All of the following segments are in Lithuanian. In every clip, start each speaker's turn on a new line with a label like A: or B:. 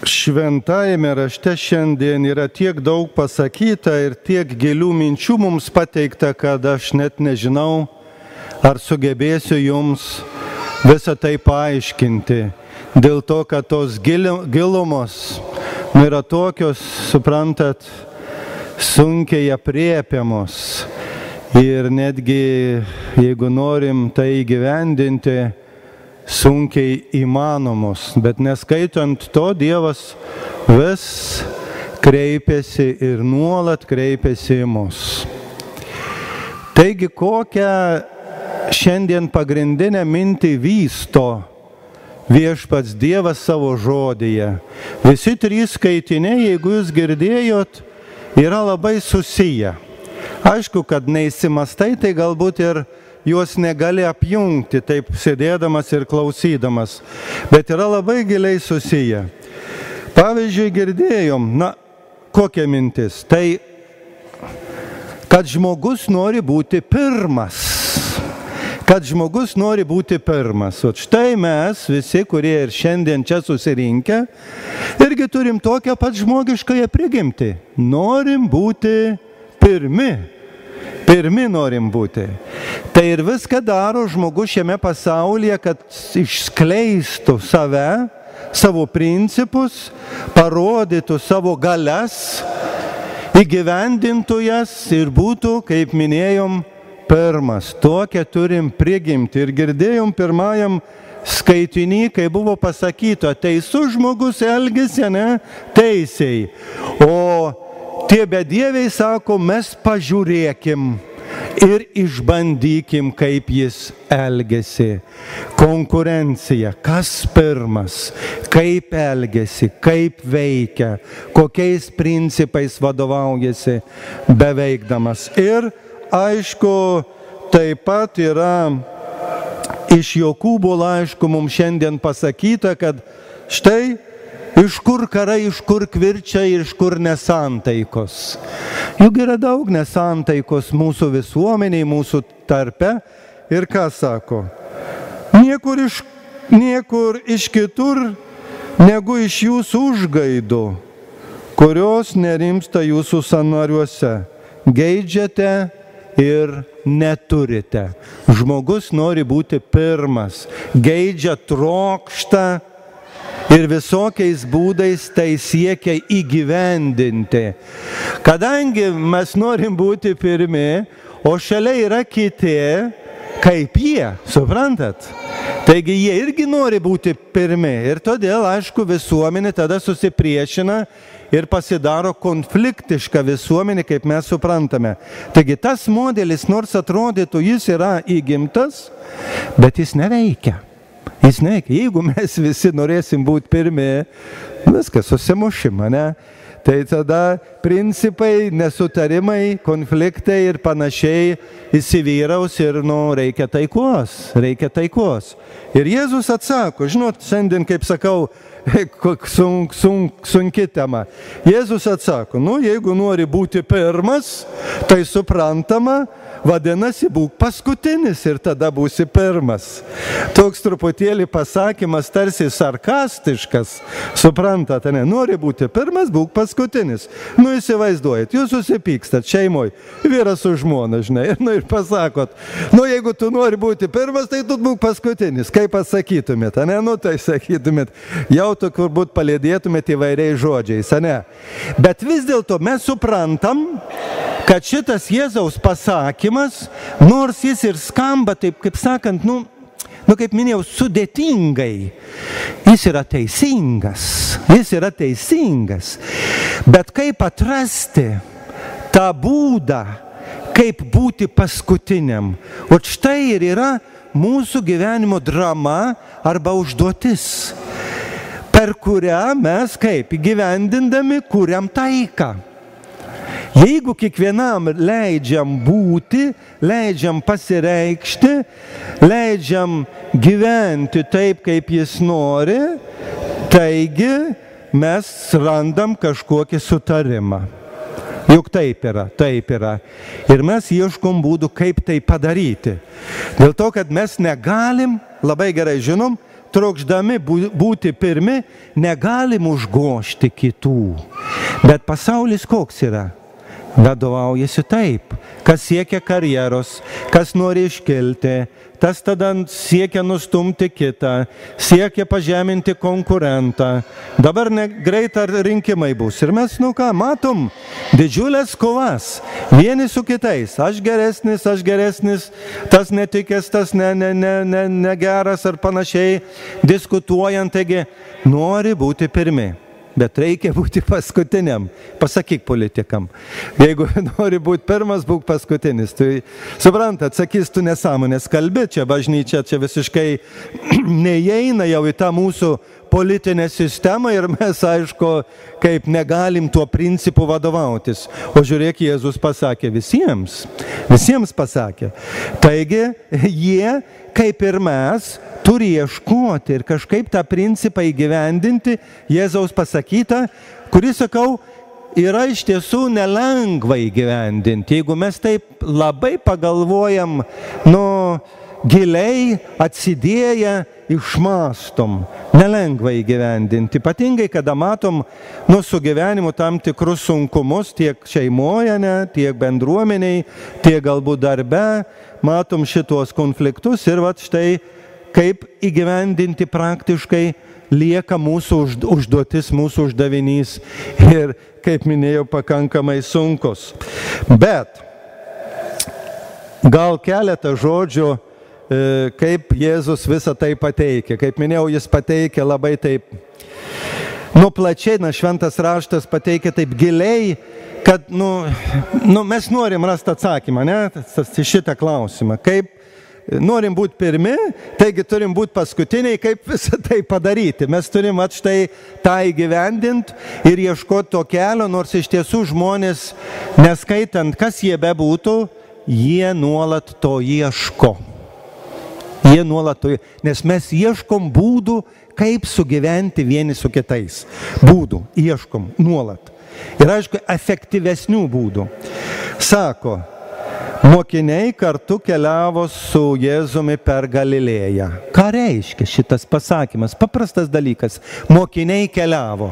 A: Šventajame rašte šiandien yra tiek daug pasakyta ir tiek gilių minčių mums pateikta, kad aš net nežinau, ar sugebėsiu jums visą tai paaiškinti. Dėl to, kad tos gilumos yra tokios, suprantat, sunkiai apriepiamos. Ir netgi, jeigu norim tai įgyvendinti, sunkiai įmanomos. Bet neskaitant to, Dievas vis kreipiasi ir nuolat kreipiasi į mus. Taigi, kokią šiandien pagrindinę mintį vysto viešpats Dievas savo žodyje. Visi trys skaitiniai, jeigu jūs girdėjot, yra labai susiję. Aišku, kad neįsimastai, tai galbūt ir juos negali apjungti, taip sėdėdamas ir klausydamas, bet yra labai giliai susiję. Pavyzdžiui, girdėjom, kokia mintis? Tai, kad žmogus nori būti pirmas. Kad žmogus nori būti pirmas. O štai mes visi, kurie ir šiandien čia susirinkę, irgi turim tokią pat žmogiškąją prigimtį. Norim būti pirmi. Pirmi norim būti. Tai ir viską daro žmogus šiame pasaulyje, kad išskleistų save, savo principus, parodytų savo galias, įgyvendintų jas ir būtų, kaip minėjom, pirmas. Tokią turim prigimti. Ir girdėjom pirmajam skaitinį, kai buvo pasakyta, teisus žmogus elgiasi, ne, teisiai. O tie bedieviai sako, mes pažiūrėkim ir išbandykim, kaip jis elgesi. Konkurencija, kas pirmas, kaip elgesi, kaip veikia, kokiais principais vadovaujasi beveikdamas. Ir aišku, taip pat yra iš Jokūbo laiško mums šiandien pasakyta, kad štai iš kur karai, iš kur kvirčiai ir iš kur nesantaikos. Juk yra daug nesantaikos mūsų visuomeniai, mūsų tarpe. Ir ką sako? Niekur iš kitur negu iš jūsų užgaidų, kurios nerimsta jūsų sąnariuose. Geidžiate ir neturite. Žmogus nori būti pirmas. Geidžia, trokšta. Ir visokiais būdais tai siekia įgyvendinti. Kadangi mes norim būti pirmi, o šalia yra kiti, kaip jie, suprantat? Taigi jie irgi nori būti pirmi. Ir todėl, aišku, visuomenė tada susipriešina ir pasidaro konfliktiška visuomenė, kaip mes suprantame. Taigi tas modelis, nors atrodytų, jis yra įgimtas, bet jis neveikia. Jis neveikia. Jeigu mes visi norėsim būti pirmi, viskas susimušim, ne? Tai tada principai, nesutarimai, konfliktai ir panašiai įsivyraus ir, reikia taikos. Ir Jėzus atsako, žinot, šiandien, kaip sakau, sunki tema. Jėzus atsako, jeigu nori būti pirmas, tai suprantama, vadinasi, būk paskutinis ir tada būsi pirmas. Toks truputėlį pasakymas tarsi sarkastiškas, suprantate, ne? Nori būti pirmas, būk paskutinis. Įsivaizduojat, jūs susipykstat šeimoje, vyras su žmona, žinai, ir pasakot, jeigu tu nori būti pirmas, tai tu būk paskutinis. Kaip pasakytumėt, ne? Tai sakytumėt, jau tu turbūt palėdėtumėt įvairiais žodžiais, ne? Bet vis dėlto mes suprantam, kad šitas Jėzaus pasakymas, nors jis ir skamba taip, kaip sakant, kaip minėjau, sudėtingai, jis yra teisingas. Bet kaip atrasti tą būdą, kaip būti paskutiniam? O štai ir yra mūsų gyvenimo drama arba užduotis, per kurią mes kaip įgyvendindami kuriam taiką. Jeigu kiekvienam leidžiam būti, leidžiam pasireikšti, leidžiam gyventi taip, kaip jis nori, taigi mes randam kažkokį sutarimą. Juk taip yra. Ir mes ieškom būdų, kaip tai padaryti. Dėl to, kad mes negalim, labai gerai žinom, trokšdami būti pirmi, negalim užgožti kitų. Bet pasaulis koks yra? Vadovaujasi taip. Kas siekia karjeros, kas nori iškilti, tas tada siekia nustumti kitą, siekia pažeminti konkurentą. Dabar greitai rinkimai bus. Ir mes, matom didžiulės kovas. Vieni su kitais. Aš geresnis, tas netikęs, tas negeras ar panašiai. Diskutuojant, taigi nori būti pirmi. Bet reikia būti paskutiniam. Pasakyk politikam. Jeigu nori būti pirmas, būk paskutinis. Tai suprantat, sakys, tu nesąmonės kalbi, čia bažnyčia, čia visiškai neįeina jau į tą mūsų politinę sistemą ir mes, aišku, kaip negalim tuo principu vadovautis. O žiūrėk, Jėzus pasakė visiems pasakė. Taigi, jie, kaip ir mes, turi ieškoti ir kažkaip tą principą įgyvendinti, Jėzaus pasakytą, kuris, sakau, yra iš tiesų nelengva įgyvendinti. Jeigu mes taip labai pagalvojam, giliai atsidėję išmąstom, nelengva įgyvendinti. Ypatingai, kada matom su gyvenimu tam tikrus sunkumus tiek šeimoje, tiek bendruomeniai, tiek galbūt darbe, matom šitos konfliktus ir štai kaip įgyvendinti praktiškai lieka mūsų užduotis, mūsų uždavinys ir, kaip minėjau, pakankamai sunkus. Bet gal keletą žodžių, kaip Jėzus visą tai pateikia. Kaip minėjau, jis pateikia labai taip, plačiai, šventas raštas pateikia taip giliai, kad, mes norim rasti atsakymą, šitą klausimą. Kaip norim būti pirmi, taigi turim būti paskutiniai, kaip visą tai padaryti. Mes turim štai tą įgyvendinti ir ieškoti to kelio, nors iš tiesų žmonės, neskaitant, kas jie bebūtų, jie nuolat to ieško. Nes mes ieškom būdų, kaip sugyventi vieni su kitais. Būdų, ieškom nuolat. Ir aišku, efektyvesnių būdų. Sako, mokiniai kartu keliavo su Jėzumi per Galilėją. Ką reiškia šitas pasakymas? Paprastas dalykas. Mokiniai keliavo.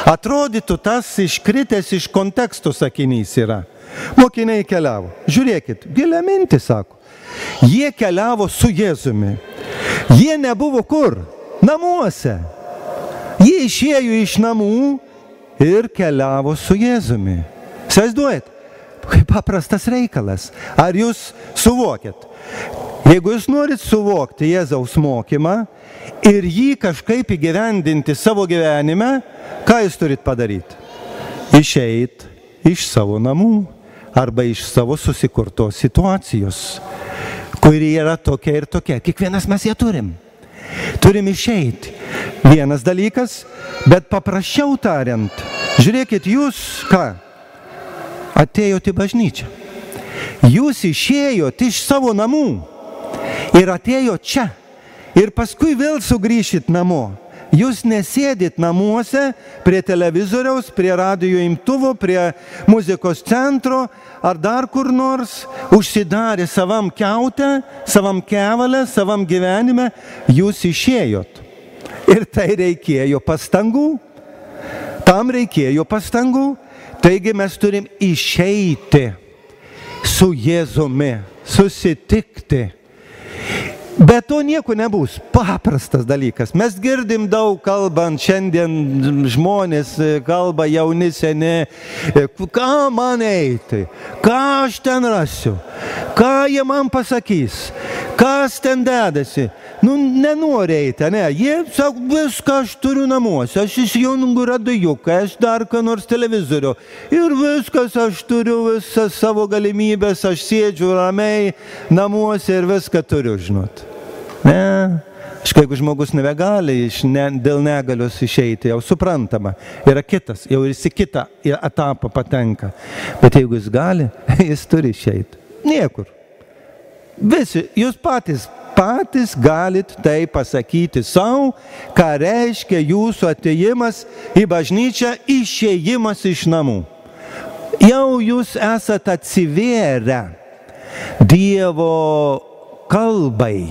A: Atrodytų, tas iškritęs iš konteksto sakinys yra. Mokiniai keliavo. Žiūrėkit, gilia mintį, sako. Jie keliavo su Jėzumi. Jie nebuvo kur? Namuose. Jie išėjo iš namų ir keliavo su Jėzumi. Įsivaizduojat? Kaip paprastas reikalas. Ar jūs suvokėt? Jeigu jūs norit suvokti Jėzaus mokymą ir jį kažkaip įgyvendinti savo gyvenime, ką jūs turit padaryti? Išeit iš savo namų arba iš savo susikurtos situacijos, kuri yra tokia ir tokia. Kiekvienas mes ją turim. Turim išeiti. Vienas dalykas, bet paprasčiau tariant, žiūrėkit, jūs ką? Atėjote į bažnyčią. Jūs išėjote iš savo namų ir atėjote čia. Ir paskui vėl sugrįšit namo. Jūs nesėdit namuose prie televizoriaus, prie radijo imtuvo, prie muzikos centro ar dar kur nors, užsidarė savam kiaute, savam kevalę, savam gyvenime. Jūs išėjot. Ir tai reikėjo pastangų. Tam reikėjo pastangų. Taigi mes turim išeiti su Jėzumi, susitikti. Bet to nieko nebus. Paprastas dalykas. Mes girdim daug kalbant, šiandien žmonės kalba, jauni, seni, ką man eiti, ką aš ten rasiu, ką jie man pasakys, kas ten dedasi. Nenori eiti, ne? Jie sako, viską aš turiu namuose, aš įsijungiu radijuką, aš dar ką nors televizorių. Ir viskas, aš turiu visas savo galimybės, aš sėdžiu ramiai namuose ir viską turiu, žinot. Ne? Jeigu žmogus nebegali dėl negalios išeiti, jau suprantama, yra kitas, jau jis į kitą etapą patenka. Bet jeigu jis gali, jis turi išeiti. Niekur. Visi, jūs patys galit tai pasakyti savo, ką reiškia jūsų atėjimas į bažnyčią, išėjimas iš namų. Jau jūs esat atsivėrę Dievo kalbai,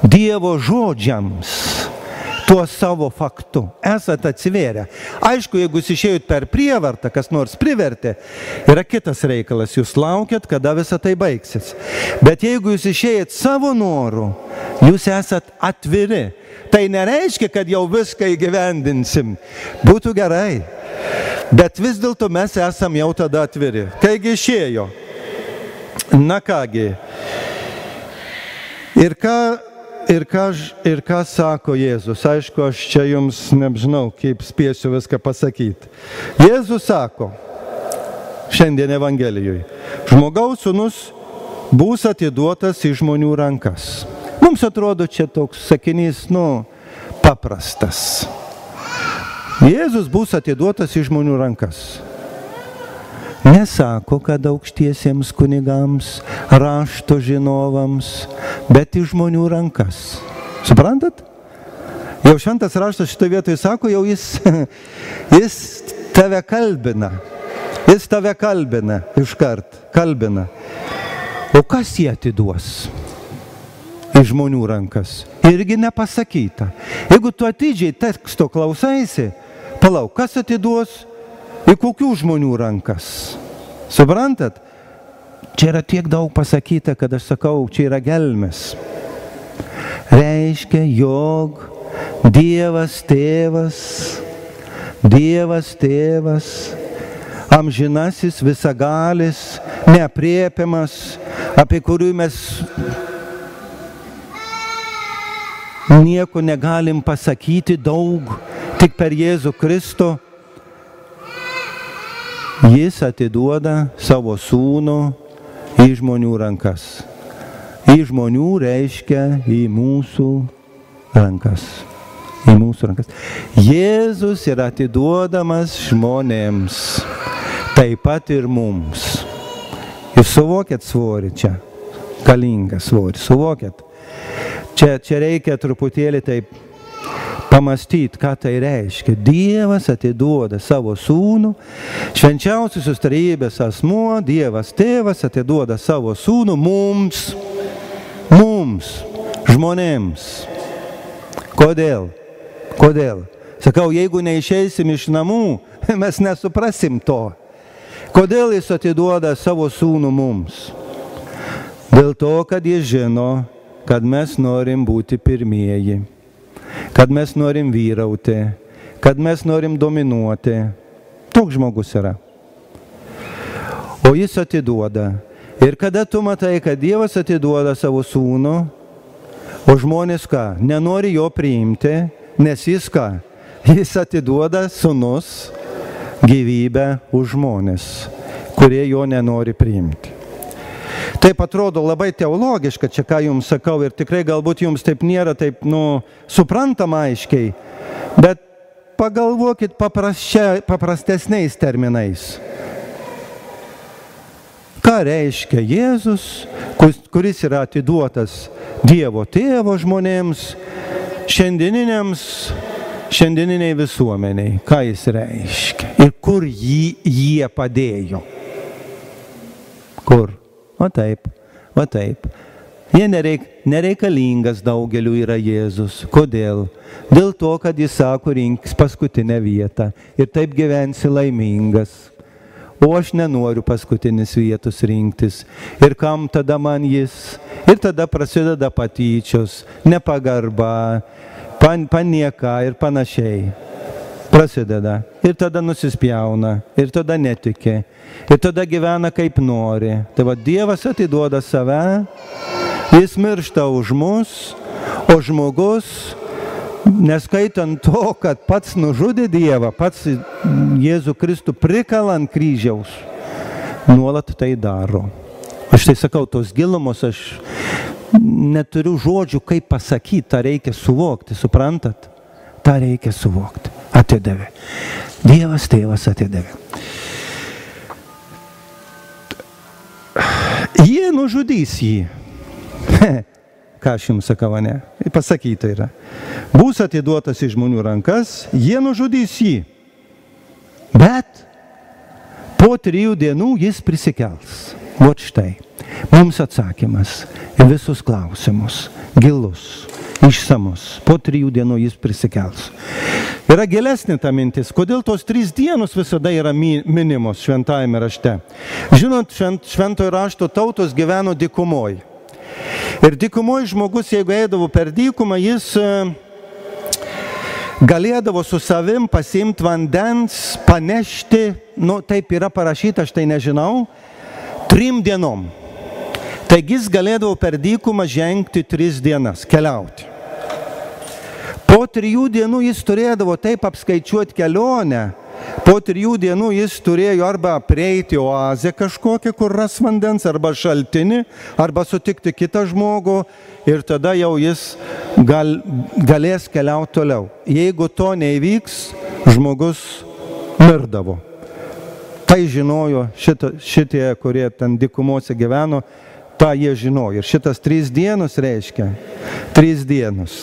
A: Dievo žodžiams. tuo savo faktu. Esate atsivėrę. Aišku, jeigu jūs išėjot per prievartą, kas nors privertė, yra kitas reikalas. Jūs laukiat, kada visa tai baigsis. Bet jeigu jūs išėjot savo noru, jūs esat atviri. Tai nereiškia, kad jau viską įgyvendinsim. Būtų gerai. Bet vis dėlto mes esam jau tada atviri. Kaigi išėjo. Na kągi. Ir ką sako Jėzus? Aišku, aš čia jums nežinau, kaip spėsiu viską pasakyti. Jėzus sako, šiandien Evangelijoje, žmogaus sūnus bus atiduotas į žmonių rankas. Mums atrodo čia toks sakinys, paprastas. Jėzus bus atiduotas į žmonių rankas. Nesako, kad aukštiesiems kunigams, rašto žinovams, bet į žmonių rankas. Suprantat? Jau šventas raštas šitoje vietoje sako, jau jis tave kalbina. Jis tave kalbina iškart. Kalbina. O kas jį atiduos į žmonių rankas? Irgi nepasakyta. Jeigu tu atidžiai teksto klausaisi, palauk, kas atiduos? Į kokių žmonių rankas? Suprantat? Čia yra tiek daug pasakyta, kad aš sakau, čia yra gelmės. Reiškia, jog Dievas tėvas, amžinasis, visagalis, neaprėpiamas, apie kurį mes nieko negalim pasakyti daug, tik per Jėzų Kristų. Jis atiduoda savo sūnų į žmonių rankas. Į žmonių reiškia į mūsų rankas. Į mūsų rankas. Jėzus yra atiduodamas žmonėms, taip pat ir mums. Jūs suvokėt svorį čia? Galingą svorį, suvokėt? Čia reikia truputėlį taip pamastyti, ką tai reiškia. Dievas atiduoda savo sūnų, švenčiausiosios trejybės asmuo, Dievas tėvas atiduoda savo sūnų mums, žmonėms. Kodėl? Sakau, jeigu neišeisim iš namų, mes nesuprasim to. Kodėl jis atiduoda savo sūnų mums? Dėl to, kad jis žino, kad mes norim būti pirmieji. Kad mes norim vyrauti, kad mes norim dominuoti. Toks žmogus yra. O jis atiduoda. Ir kada tu matai, kad Dievas atiduoda savo sūnų, o žmonės ką? Nenori jo priimti, nes jis ką? Jis atiduoda sūnus gyvybę už žmonės, kurie jo nenori priimti. Taip atrodo labai teologiška, čia ką jums sakau, ir tikrai galbūt jums taip nėra taip, suprantama aiškiai, bet pagalvokit paprastesniais terminais. Ką reiškia Jėzus, kuris yra atiduotas Dievo tėvo žmonėms, šiandieniniai visuomeniai? Ką jis reiškia? Ir kur jie padėjo? Kur? O taip. Jie nereikalingas daugeliu yra Jėzus. Kodėl? Dėl to, kad jis sako, rinkis paskutinę vietą ir taip gyvensi laimingas. O aš nenoriu paskutinis vietos rinktis. Ir kam tada man jis? Ir tada prasideda patyčios, nepagarba, panieka ir panašiai. Prasideda. Ir tada nusispjauna. Ir tada netiki. Ir tada gyvena kaip nori. Tai va, Dievas atiduoda save, jis miršta už mus, o žmogus, neskaitant to, kad pats nužudė Dievą, pats Jėzų Kristų prikala ant kryžiaus, nuolat tai daro. Aš tai sakau, tos gilumos, aš neturiu žodžių, kaip pasakyti, tą reikia suvokti, suprantat? tą reikia suvokti. Atidavė. Dievas tėvas atidavė. Jie nužudys jį. Ką aš jums sakau, ne? Pasakyta yra. Bus atiduotas į žmonių rankas, jie nužudys jį. Bet po 3 dienų jis prisikels. Vot štai. Mums atsakymas į visus klausimus, gilus, išsamus. Po 3 dienų jis prisikels. Yra gilesnė ta mintis. Kodėl tos 3 dienos visada yra minimos šventajame rašte? Žinot, šventojo rašto tautos gyveno dykumoj. Ir dykumoj žmogus, jeigu eidavo per dykumą, jis galėdavo su savim pasiimti vandens, panešti, taip yra parašyta, aš tai nežinau, 3 dienom. Taigi jis galėdavo per dykumą žengti 3 dienas, keliauti. Po 3 dienų jis turėdavo taip apskaičiuoti kelionę. Po 3 dienų jis turėjo arba prieiti oazę kažkokią, kur ras vandens, arba šaltinį, arba sutikti kitą žmogų ir tada jau jis galės keliauti toliau. Jeigu to neįvyks, žmogus mirdavo. Tai žinojo šitie, kurie ten dykumose gyveno, tą jie žinojo. Ir šitas 3 dienos reiškia 3 dienos.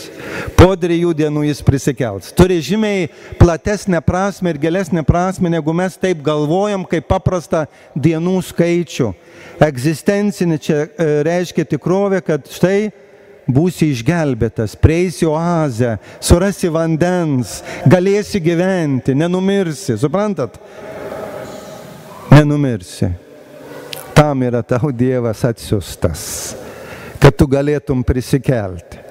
A: Po 3 dienų jis prisikels. Turi žymiai platesnę prasme ir gilesnę prasme, negu mes taip galvojam, kaip paprastą dienų skaičių. Egzistencinė čia reiškia tikrovė, kad štai būsi išgelbėtas, prieisi oazę, surasi vandens, galėsi gyventi, nenumirsi. Suprantat? Nenumirsi. Tam yra tau Dievas atsiustas, kad tu galėtum prisikelti.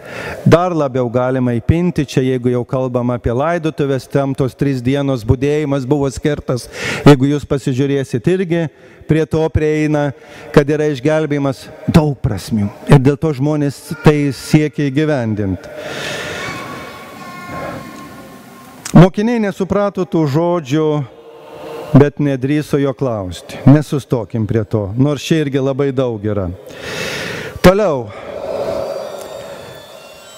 A: Dar labiau galima įpinti, čia jeigu jau kalbam apie laidotuvės, tam tos 3 dienos budėjimas buvo skirtas. Jeigu jūs pasižiūrėsit, irgi prie to prieina, kad yra išgelbėjimas daug prasmių. Ir dėl to žmonės tai siekia įgyvendinti. Mokiniai nesuprato tų žodžių, bet nedrįso jo klausti. Nesustokim prie to, nors čia irgi labai daug yra. Toliau.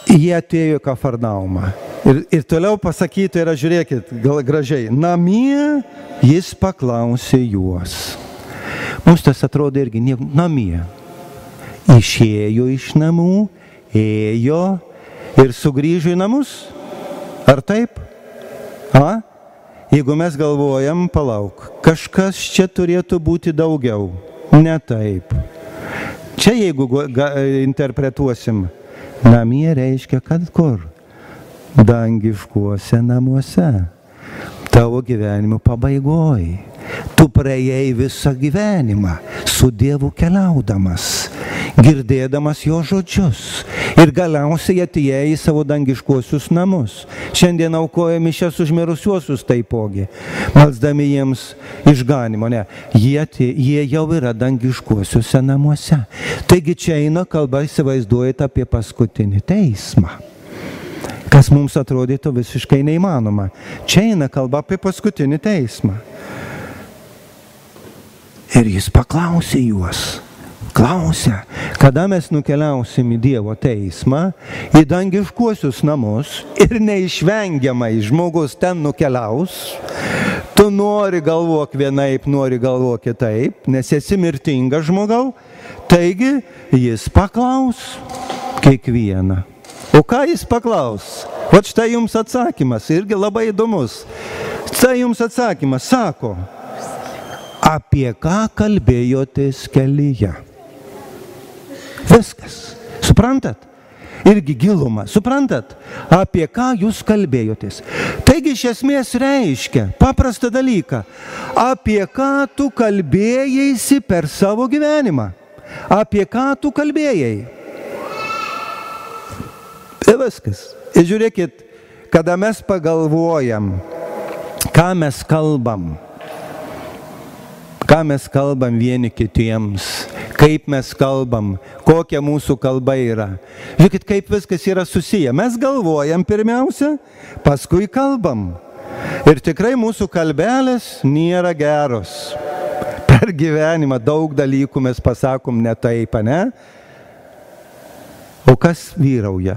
A: Jie atėjo į Kafarnaumą. Ir toliau pasakyta yra, žiūrėkit, gražiai, namie jis paklausė juos. Mums tas atrodo irgi namie. Išėjo iš namų, ėjo ir sugrįžo į namus. Ar taip? Jeigu mes galvojam, palauk, kažkas čia turėtų būti daugiau. Ne taip. Čia jeigu interpretuosim, namie reiškia, kad kur? Dangiškuose namuose. Tavo gyvenimo pabaigoj. Tu praėjai visą gyvenimą su Dievu keliaudamas, girdėdamas jo žodžius ir galiausiai atėjai į savo dangiškuosius namus. Šiandien aukojame mišias už mirusiuosius taipogi, melsdami jiems išganimo. Ne, jie jau yra dangiškuosiuose namuose. Taigi čia eina kalba, įsivaizduojate, apie paskutinį teismą, kas mums atrodytų visiškai neįmanoma. Čia eina kalba apie paskutinį teismą. Ir jis paklausė juos. Klausia, kada mes nukeliausim į Dievo teismą, į dangiškuosius namus ir neišvengiamai žmogus ten nukeliaus. Tu nori galvok vienaip, nori galvok kitaip, nes esi mirtingas žmogau. Taigi jis paklaus kiekvieną. O ką jis paklaus? Vat štai jums atsakymas, irgi labai įdomus. Štai jums atsakymas, sako, apie ką kalbėjotės kelyje? Viskas. Suprantat? Irgi gilumą. Suprantat? Apie ką jūs kalbėjotės? Taigi iš esmės reiškia paprastą dalyką. Apie ką tu kalbėjaisi per savo gyvenimą? Apie ką tu kalbėjai? Ir viskas. Ir žiūrėkit, kada mes pagalvojam, ką mes kalbam vieni kitiems, kaip mes kalbam, kokia mūsų kalba yra. Žiūrėkit, kaip viskas yra susiję. Mes galvojam pirmiausia, paskui kalbam. Ir tikrai mūsų kalbelės nėra geros. Per gyvenimą daug dalykų mes pasakom ne taip, ne? O kas vyrauja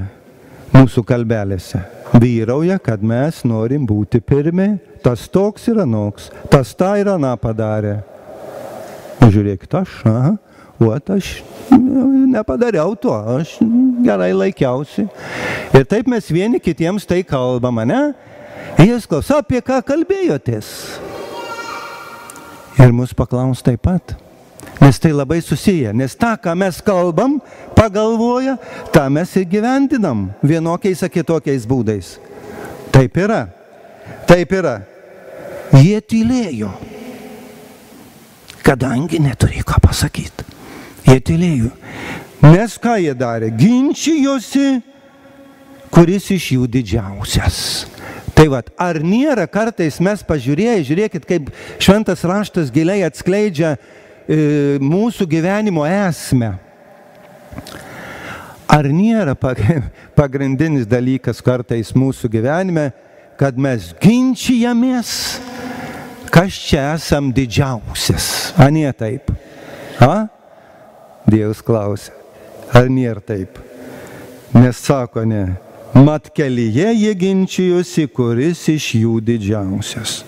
A: mūsų kalbelėse? Vyrauja, kad mes norim būti pirmi, tas toks ir anoks, tas tą ir aną padarė. Žiūrėkit, aš nepadariau to, aš gerai laikiausi. Ir taip mes vieni kitiems tai kalbam, ne? Jis klauso, apie ką kalbėjotės? Ir mus paklaus taip pat. Nes tai labai susiję. Nes tą, ką mes kalbam, pagalvoja, tą mes ir gyvendinam vienokiais ar kitokiais būdais. Taip yra. Taip yra. Jie tylėjo, kadangi neturėjo ką pasakyti. Jie tylėjo. Nes ką jie darė? Ginčijosi, kuris iš jų didžiausias. Tai vat, ar nėra kartais mes pažiūrėję, žiūrėkit, kaip šventas raštas giliai atskleidžia mūsų gyvenimo esmę. Ar nėra pagrindinis dalykas kartais mūsų gyvenime, kad mes ginčijamės, kas čia esam didžiausias? A, nėra taip? A? Dievas klausia. Ar nėra taip? Nes sako ne. Mat kelyje jie ginčijosi, kuris iš jų didžiausias.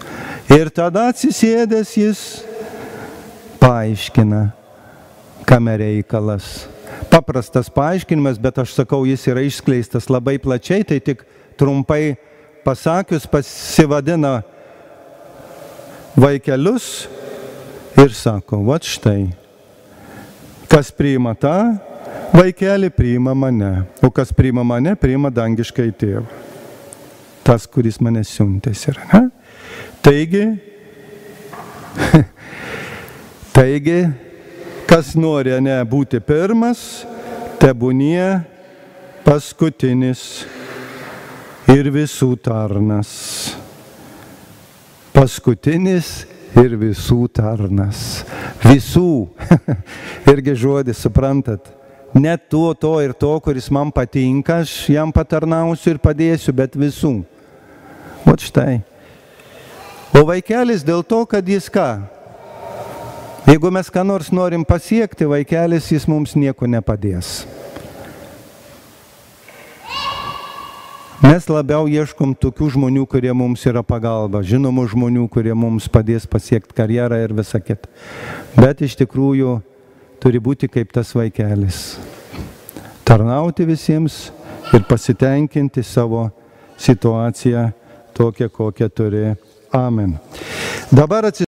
A: Ir tada atsisėdęs jis paaiškina, kame reikalas. Paprastas paaiškinimas, bet aš sakau, jis yra išskleistas labai plačiai, tai tik trumpai pasakius pasivadina vaikelius ir sako, vat štai, kas priima tą vaikelį, priima mane, o kas priima mane, priima dangiškai tėvą. Tas, kuris mane siuntęs yra, ne? Taigi, kas nori ne būti pirmas, tebūnie paskutinis ir visų tarnas. Paskutinis ir visų tarnas. Visų. Irgi žodis, suprantat. Ne to ir to, kuris man patinka, aš jam patarnausiu ir padėsiu, bet visų. Vat štai. O vaikelis dėl to, kad jis ką? Jeigu mes ką nors norim pasiekti, vaikelis jis mums nieko nepadės. Mes labiau ieškom tokių žmonių, kurie mums yra pagalba, žinomų žmonių, kurie mums padės pasiekti karjerą ir visą kitą. Bet iš tikrųjų turi būti kaip tas vaikelis. Tarnauti visiems ir pasitenkinti savo situaciją tokią, kokią turi. Amen. Dabar